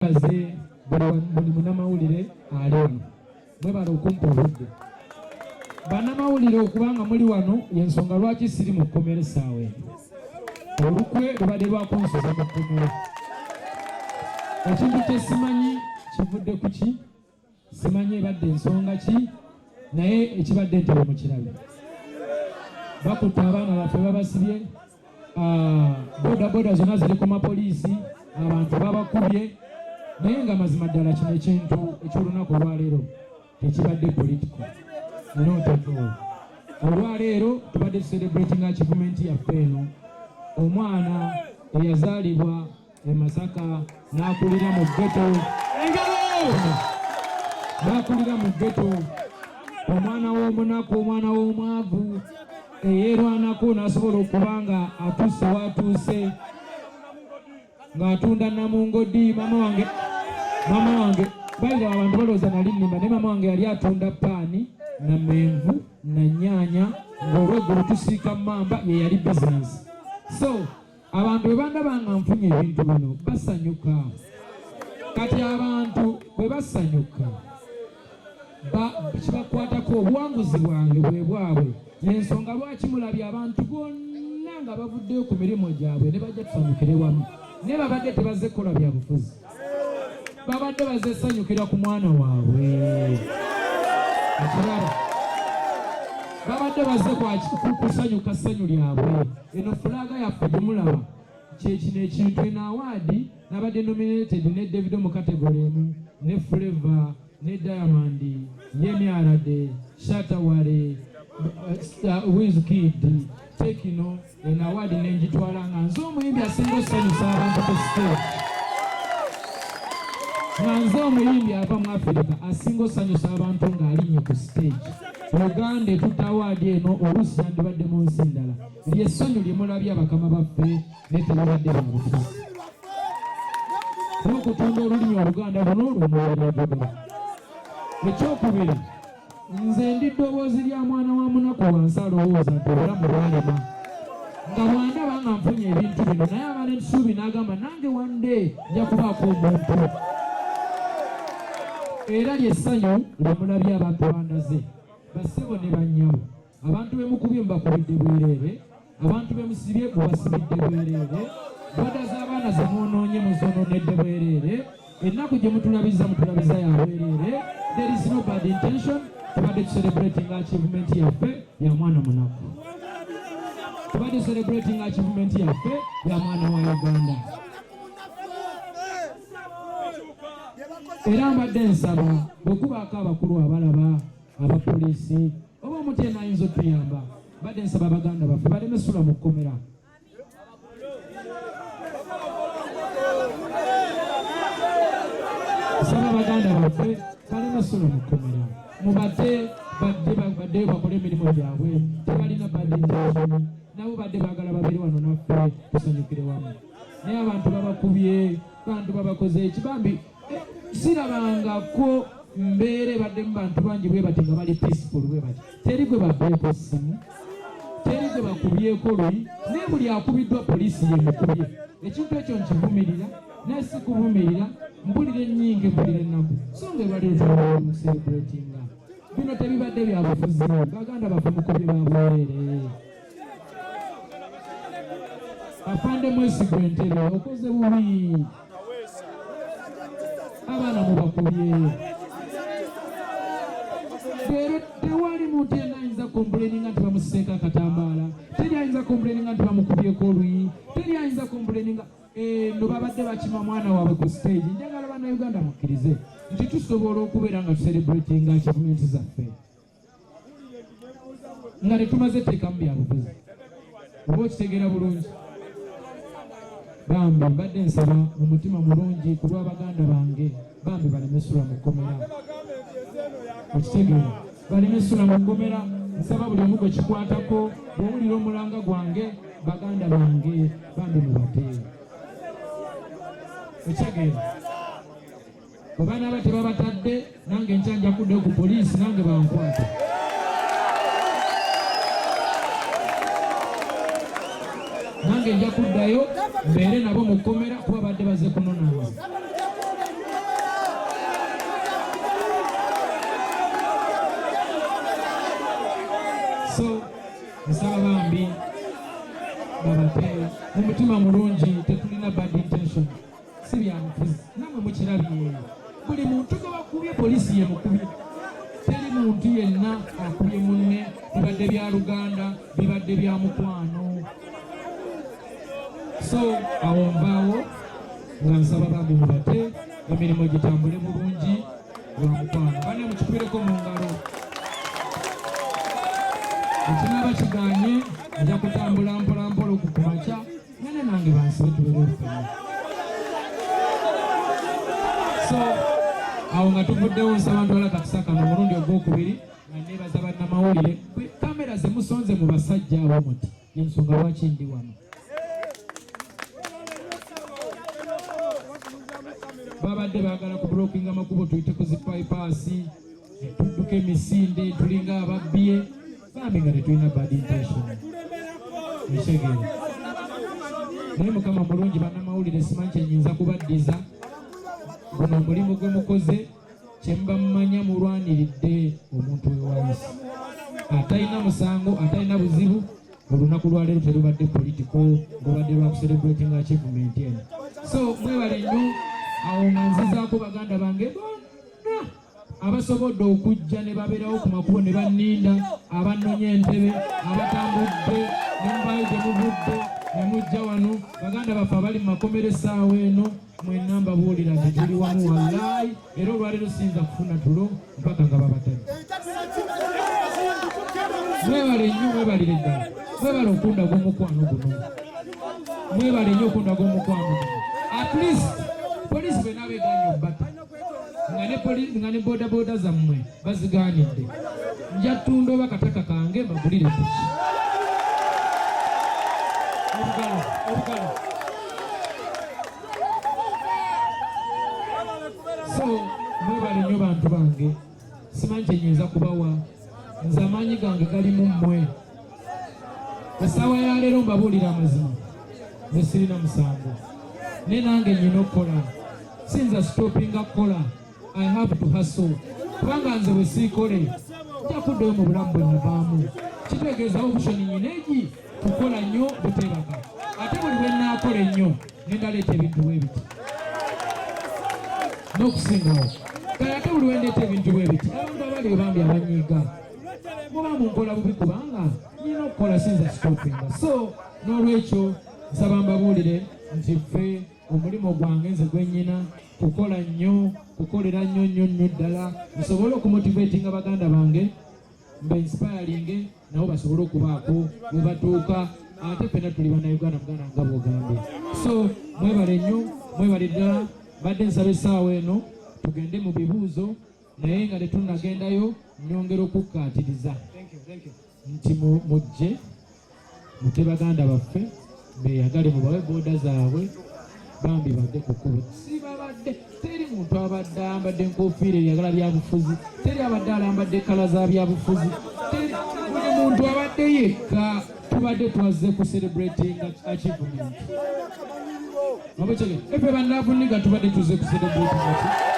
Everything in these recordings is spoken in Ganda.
Baze buli munnamawulire ali wano mwebala okumpa obudde bannamawulire okubanga muli wano yensonga lwaki siri mu kkomera essaawa eno olukwe lubadde lwakunsuza mu kkomera ekintu kye simanyi kivudde ku ki simanyi ebadde ensonga ki naye ekibadde ntebe mu kirabe bakutta abaana baffe babasibye bodaboda zonna ziri ku mapoliisi abantu babakubye naye nga mazima ddala kino ekintu ekyolunaku olwaleero tekibadde politiko notetol olwaleero tubadde celebrating achievement yaffe eno omwana eyazaalibwa e Masaka n'akulira mu ghetto n'akulira mu ghetto omwana w'omunaku omwana w'omwavu eyeerwanako n'asobola okubanga atuuse watuuse ng'atunda namungodi mama wange bayira abantu balowooza nali nnimba naye mama wange yali atunda paani na menvu na nyaanya ng'olweggulo tusiika mamba ye yali bizinesi so abantu bwe bandabanga nfunye ebintu bino basanyuka kati abantu bwe basanyuka kibakwatako obuwanguzi bwange bwe bwabwe yensonga lwaki mulabye abantu bonna nga bavuddeyo ku mirimu gyabwe ne bajja tusanyukire wamu naye babadde tebazze kukola bya bufuzi babadde bazze sanyukira ku mwana waabwe ekirala babadde bazze kusanyuka ssanyu lyabwe eno fulaga yaffe gyemulaba kyekino ekintu eno awaadi n'abadde nominated ne Davido mu kategole emu ne Flavour ne Diamond Yemi Shatawale Wizkid Tekino eno awaadi nenjitwala nga nze omuyimbi asinga osanyusa abantu ku stage nga nze omuyimbi ava mu Africa asinga osanyusa abantu ng'alinnye ku stage Uganda etutta awaadi eno oluusi yandibadde mu nsi ndala lyessanyu lye mulabye abakama baffe ne teribadde babufuzi n'okutunda olulimi Oluganda luno lwemwalyagoga ekyokubiri nze ndi ddoboozi lya mwana wa munaku wansi alowooza nti obulamu bwalema nga bwandaba nga nfunye ebintu bino naye abana ensuubi n'agamba nange wande nja kubaako omuntu era lyessanyu lyemulabye abantu bandaze bassebo ne bannyabo abantu bemukubye mubakubidde bwereere abantu bemusibye mubasibidde bwereere boda z'abaana zemwonoonye muzonoonedde bwereere ennaku gye mutulabiza ya bwereere there is no bad intention tubadde celebrating achievement yaffe ya mwana munaku tubadde celebrating achievement yaffe ya mwana wa Uganda era mbadde nsaba bwekubaako abakulu abalaba abapoliisi oba omuntu yenna ayinza otuyamba mbadde nsaba abaganda baffe balemesula mu kkomera saba abaganda baffe balemesula mu kkomera mubadde baddeyo bakole emirimu gyabwe tebalina badinjani nabo badde baagala babiri wano naffe tusanyukire wamu naye abantu babakubye abantu babakoze ekibambi sirabangako mbeere badde mu bantu bangi bwe bati nga bali peaceful bwe bati teri gwe babbeeko essimu teri gwe bakubyeko luyi naye buli akubiddwa poliisi yemukubye ekintu ekyo nkivumirira naye si kuvumirira mpulira ennyingi mpulira ennaku so nga ebaliro celebratinga bino tebibadde bya bufuzi baganda baffe mukubye babwerere afande mwesigwa entebe okoze bubi abaana mubakubye tewali muntu yenna ayinza complaininga nti bamuseeka akatambaala teri ayinza complaininga nti bamukubyeko oluyi teri ayinza complaininga no babadde bakima mwana waabwe ku stage njagala bannayuganda mukkirize nti tusobola okubeera nga tucelebratinga achievement zaffe nga tetumaze teekamu byabufuzi oba okitegeera bulungi bambi mbadde nsaba mu mutima mulungi ku lw'abaganda bange bambi balemesula mu kkomera okitegeera balemesula mu kkomera nsaba buli omu gwe kikwatako bwowulira omulanga gwange baganda bange bambi mubate okitegeera obaana aba tebabatadde nange nkyanja kuddeyo ku poliisi nange bankwata nange nja kuddayo mbeere nabo mu kkomera kuba badde bazze kunonanza So nsaba bambi babate mu mutima mulungi, tetulina bad intention, si byamufuzi namwe mukirabye. Buli muntu gwe bakubye poliisi ye mukubye, teri muntu yenna akubye munne, bibadde bya Luganda, bibadde bya mukwano. So awo mbaawo nga nsaba bambi mubate emirimu gitambule bulungi lwa mukwano. Bane mukikubireko mu ngalo. Ekinaba kiganye nja kutambula mpola mpola okukumakya, nane nange bansibe tubere olufanya. So awo nga tuvuddewo nsaba ntwala kakisa kano omulundi ogwokubiri nga neebaza bannamawulire, kamera zemusonze mu basajja abo muti ensonga lwaki ndi wano. Babadde baagala kubulookinga amakubo tuyite ku zipayipaasi, tudduka emisinde tulinga ababbye, bambi nga tetulina bad intention. Ekitegeera naye Mukama mulungi, bannamawulire simanyi kyenyinza kubaddiza. Guno omulimu gwe mukoze, kye muba mumanya mulwaniridde omuntu wewansi atalina musango, atalina buzibu. Olunaku lwaleero terubadde political, lubadde lwa kucelebrating achievement eno. So mwebale nnyo. Awo nga nzizaako baganda bange bonna abasobodde okujja ne babeerawo ku makubo ne banninda, abanonya entebe, abatambudde ne mubaayo gye muvudde ne mujja wano. Baganda baffe abali mu makomero essaawa eno, mwenna mbabuulira nti tuli wamu wallaahi, era olwaleero siyinza kufuna tulo mpaka nga babatadde. Mwebale nnyo, mwebalire ddala, mwebale okundaga omukwano guno, mwebale nnyo okundaga omukwano guno. At least poliisi bwe nabeeganye obbata nga ne bodaboda zammwe bazigaanidde, nja ttunda oba kataka kange mbagulire piki. Obugalo. So mwebale nnyo bantu bange, simanyi kyenyinza kubawa, nze amaanyi gange gali mu mmwe. Essaawa ya leero mbabuulira amazima, nze sirina musango, ne nange nnyina okukola. Sinza stoppinga kukola, I have to hustle. Kubanga nze bwe siikole nja kuddayo mu bulamu bwe navaamu. Kitegeeza obushoni nyineegi kukola nnyo buteebaka, ate buli bwe naakola ennyo ne ndaleeta ebintu bwe biti n'okusingawo. Kale ate buli bwe ndeeta ebintu bwe biti, abantu abali bambi abanyiiga muba munkola bubi kubanga nnyina okukola, sinza stoppinga. So n'olwekyo nsaba mbabuulire nti ffe omulimu gwange nze gwennyina kukola nnyo, kukolera nnyo ddala, nsobole okumotivatinga baganda bange, mbe inspiring nabo basobole okubaako we batuuka, ate ffenna tuli bannayuganda muganda nga bw'ogambye. So mwebale nnyo, mwebale ddala. Badde nsaba essaawa eno tugende mu bibuuzo, naye nga tetunnagendayo nnyongera okukkaatiriza nti mujje mute baganda baffe beeyagale, mubawe booda zaabwe, bambi badde ku kkubo. Si babadde, teri muntu abadde ayambadde enkofiira eyagala byabufuzi, teri abadde alambadde kala za byabufuzi, buli muntu abadde yekka. Tubadde twaze ku celebrating achievement. Mabachege, efe bandavu niga tubadde tuze ku celebrating achievement.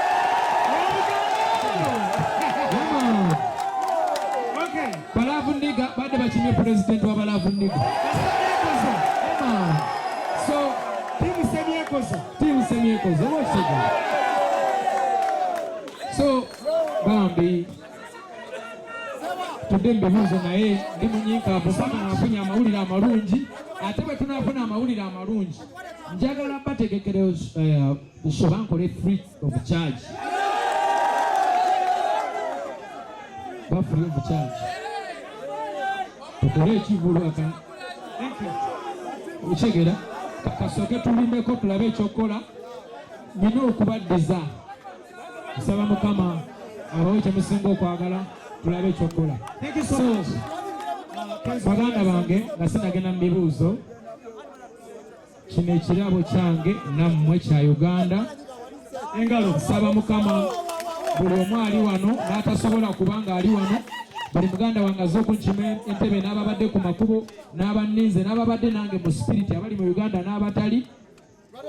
Okay. Balavu niga badde bakimye president wa balavu niga. So timu semyekoza washega. So bambi tudembe muzo naye ndi munyinkaavu paka nafunye amawulire amalungi, ate bwe tunaafuna amawulire amalungi njagala bategekere bankole free of charge. Ba free of charge tukole ekivulu ukegera kasooke tulindeko tulabe ekyokukola. Nina okubaddiza, nsaba Mukama abawe kye musinga okwagala tulabe ekyokukola. So baganda bange nga sinagenda mu bibuuzo, kino ekirabo kyange nammwe kya Uganda. Engalo nsaba Mukama buli omu ali wano n'atasobola kubanga ali wano, buli muganda wange azze okunkima entebe, n'ababadde ku makubo, n'abanninze, n'ababadde nange mu spirit, abali mu Uganda n'abatali.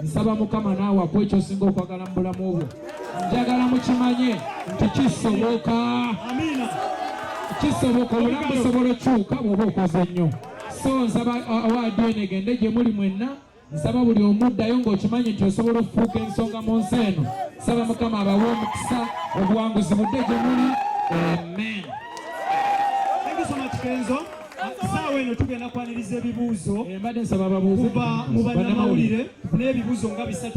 Nsaba Mukama naawe akuwa ekyosinga okwagala mu bulamu obwo. Njagala mukimanye nti kisoboka. Amina. kisoboka obulamu busobola okukyuka bw'oba okoze nnyo. So nsaba awaadi eno egende gye muli mwenna, nsaba buli omuddayo ng'okimanyi nti osobola okufuuka ensonga mu nsi eno. Nsaba Mukama abawe omukisa, obuwanguzi budde gye muli. Amen. Thank you so much, Kenzo. Saawa eno tugenda kwaniriza ebibuuzo mbadde nsaba ababuuze kuva mu bannamawulire n'ebibuuzo nga 3.